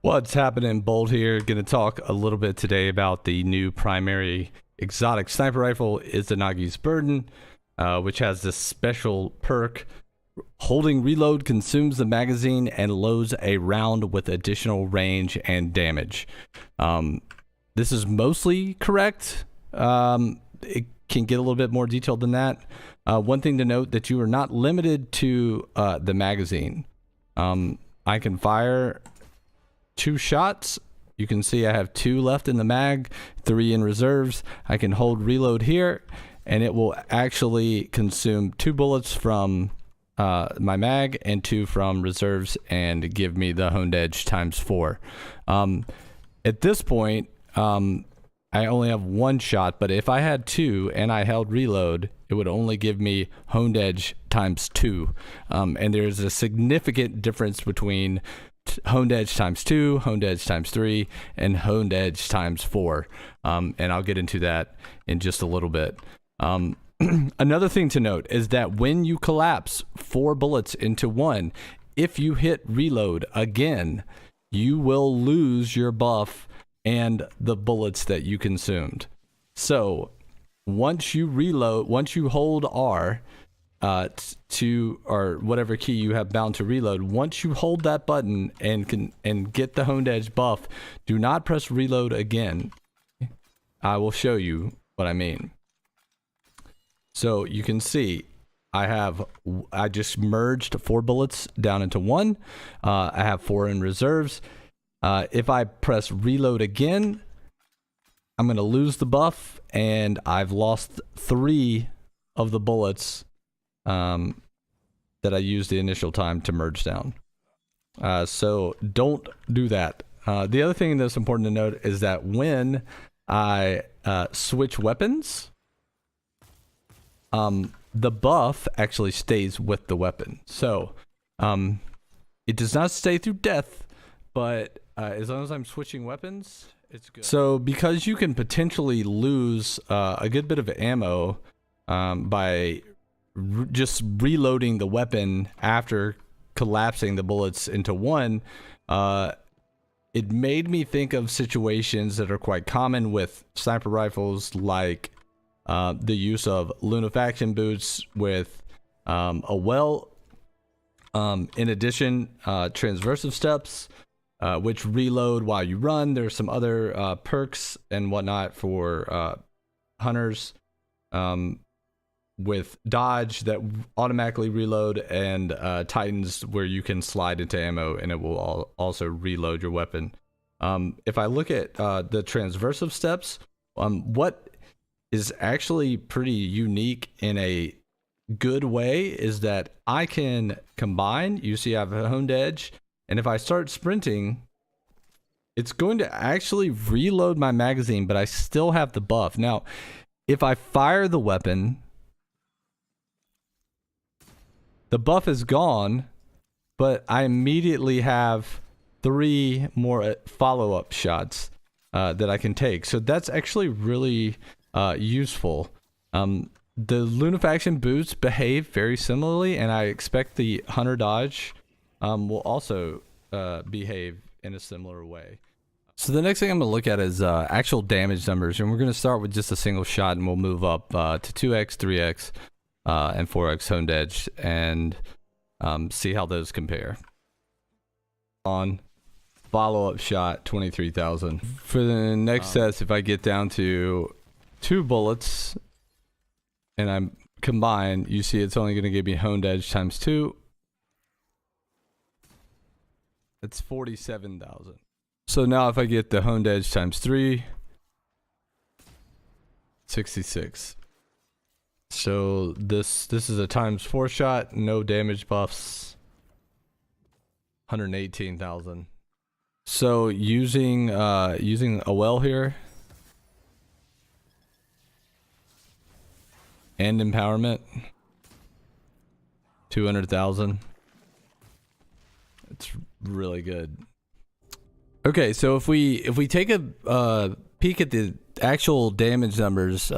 What's happening, Bolt here. Going to talk a little bit today about the new primary exotic sniper rifle, Izanagis Burden, which has this special perk. Holding reload consumes the magazine and loads a round with additional range and damage. This is mostly correct. It can get a little bit more detailed than that. One thing to note that you are not limited to the magazine. I can fire 2 shots. You can see I have 2 left in the mag, 3 in reserves. I can hold reload here and it will actually consume 2 bullets from my mag and 2 from reserves and give me the honed edge ×4. At this point, I only have 1 shot, but if I had 2 and I held reload, it would only give me honed edge ×2. And there's a significant difference between honed edge ×2, honed edge ×3, and honed edge ×4. And I'll get into that in just a little bit. Another thing to note is that when you collapse 4 bullets into 1, if you hit reload again, you will lose your buff and the bullets that you consumed. So once you reload, once you hold R to or whatever key you have bound to reload, once you hold that button and get the honed edge buff, do not press reload again. I will show you what I mean. So you can see I just merged 4 bullets down into 1. I have 4 in reserves. If I press reload again, I'm going to lose the buff, and I've lost 3 of the bullets that I used the initial time to merge down. So don't do that. The other thing that's important to note is that when I switch weapons, the buff actually stays with the weapon. So it does not stay through death, but as long as I'm switching weapons, it's good. So because you can potentially lose a good bit of ammo by just reloading the weapon after collapsing the bullets into 1, it made me think of situations that are quite common with sniper rifles, like the use of lunafaction boots with a well. In addition, transversive steps, which reload while you run. There's some other perks and whatnot for hunters with dodge that automatically reload, and titans where you can slide into ammo and it will also reload your weapon. If I look at the transversive steps, what is actually pretty unique in a good way is that I can combine. You see I have a honed edge, and if I start sprinting, it's going to actually reload my magazine, but I still have the buff. Now, if I fire the weapon, the buff is gone, but I immediately have 3 more follow-up shots that I can take. So that's actually really useful. The lunafaction boots behave very similarly, and I expect the hunter dodge will also behave in a similar way. So the next thing I'm going to look at is actual damage numbers, and we're going to start with just a single shot, and we'll move up to 2x, 3x, and 4x honed edge, and see how those compare. On follow-up shot, 23,000. For the next test, if I get down to 2 bullets and I'm combined, you see it's only going to give me honed edge ×2. It's 47,000. So now if I get the honed edge ×3, 66. So this is a ×4 shot, no damage buffs, 118,000. So using a well here and empowerment, 200,000. It's really good. Okay, so if we take a peek at the actual damage numbers,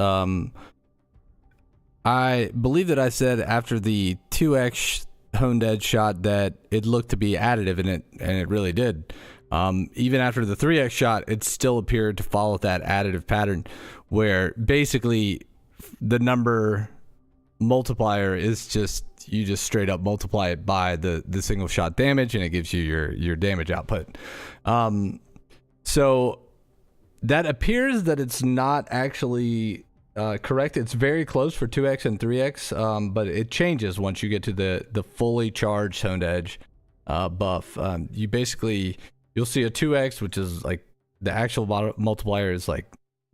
I believe that I said after the 2x honed edge shot that it looked to be additive, and it really did. Even after the 3x shot, it still appeared to follow that additive pattern where basically the number multiplier is just, you just straight up multiply it by the single shot damage and it gives you your damage output. So that appears that it's not actually correct. It's very close for 2x and 3x, but it changes once you get to the fully charged honed edge buff. You basically, you'll see a 2x, which is like the actual multiplier is like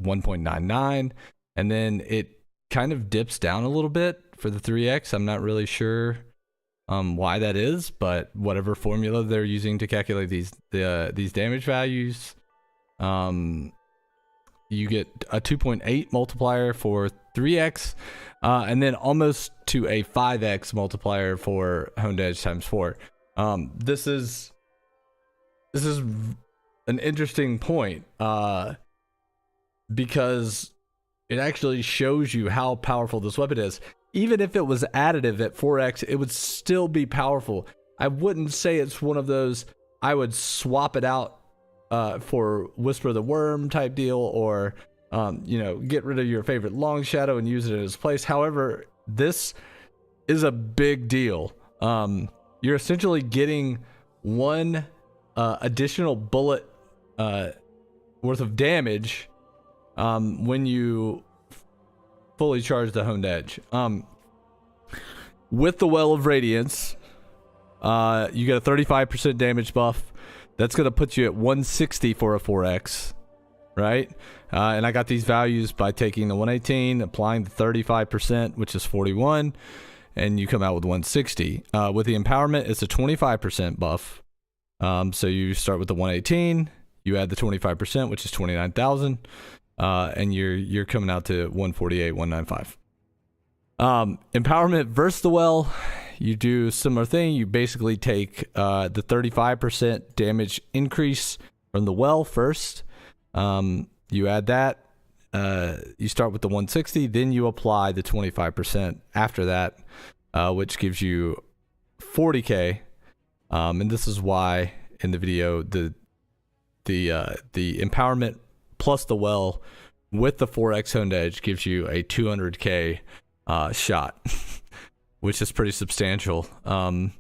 1.99, and then it kind of dips down a little bit for the 3x. I'm not really sure why that is, but whatever formula they're using to calculate these damage values, you get a 2.8 multiplier for 3x, and then almost to a 5x multiplier for honed edge times 4. This is an interesting point because it actually shows you how powerful this weapon is. Even if it was additive at 4x, it would still be powerful. I wouldn't say it's one of those I would swap it out for Whisper of the Worm type deal, or get rid of your favorite long shadow and use it in its place. However, this is a big deal. You're essentially getting one additional bullet worth of damage when you fully charge the honed edge. With the Well of Radiance, you get a 35% damage buff. That's going to put you at 160 for a 4x, right? And I got these values by taking the 118, applying the 35%, which is 41, and you come out with 160. With the Empowerment, it's a 25% buff. So you start with the 118, you add the 25%, which is 29,000, and you're coming out to 148, 195. Empowerment versus the Well, you do similar thing. You basically take the 35% damage increase from the Well first. You add that. You start with the 160, then you apply the 25% after that, which gives you 40k. And this is why in the video the Empowerment plus the Well with the 4x honed edge gives you a 200k shot, which is pretty substantial. I'm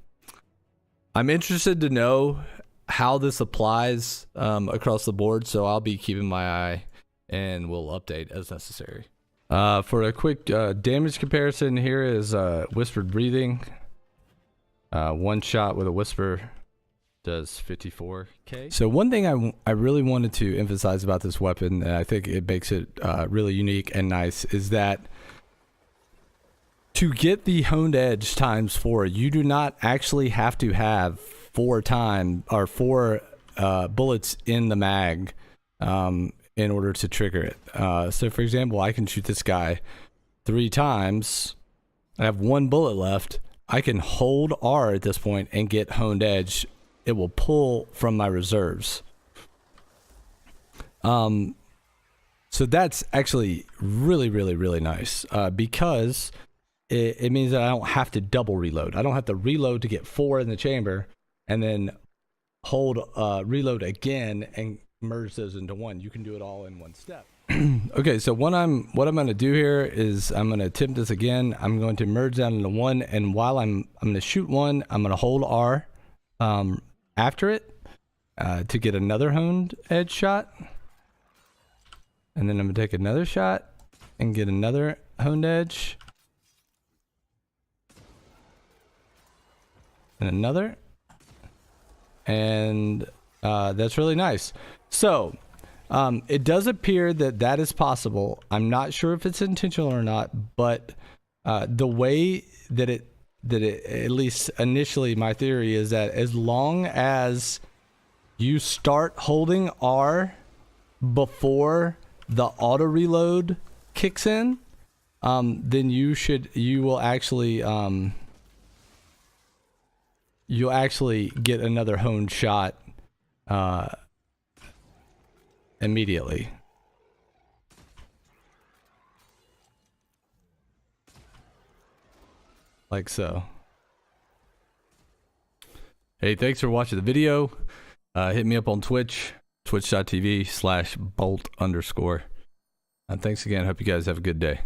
interested to know how this applies across the board, so I'll be keeping my eye and we'll update as necessary. For a quick damage comparison, here is Whispered Breathing. One shot with a Whisper does 54k. So one thing I really wanted to emphasize about this weapon, and I think it makes it really unique and nice, is that to get the honed edge times 4, you do not actually have to have 4 bullets in the mag in order to trigger it. So for example, I can shoot this guy 3 times. I have 1 bullet left. I can hold R at this point and get honed edge. It will pull from my reserves. So that's actually really, really, really nice because it means that I don't have to double reload. I don't have to reload to get 4 in the chamber and then hold reload again and merge those into 1. You can do it all in one step. Okay, so what I'm going to do here is I'm going to attempt this again. I'm going to merge down into 1, and while I'm going to shoot 1, I'm going to hold R after it to get another honed edge shot. And then I'm going to take another shot and get another honed edge. And another. And that's really nice. So it does appear that is possible. I'm not sure if it's intentional or not, but the way that it, at least initially, my theory is that as long as you start holding R before the auto reload kicks in, then you'll actually get another honed shot immediately. Like so. Hey, thanks for watching the video. Hit me up on Twitch, twitch.tv/bolt_. And thanks again. Hope you guys have a good day.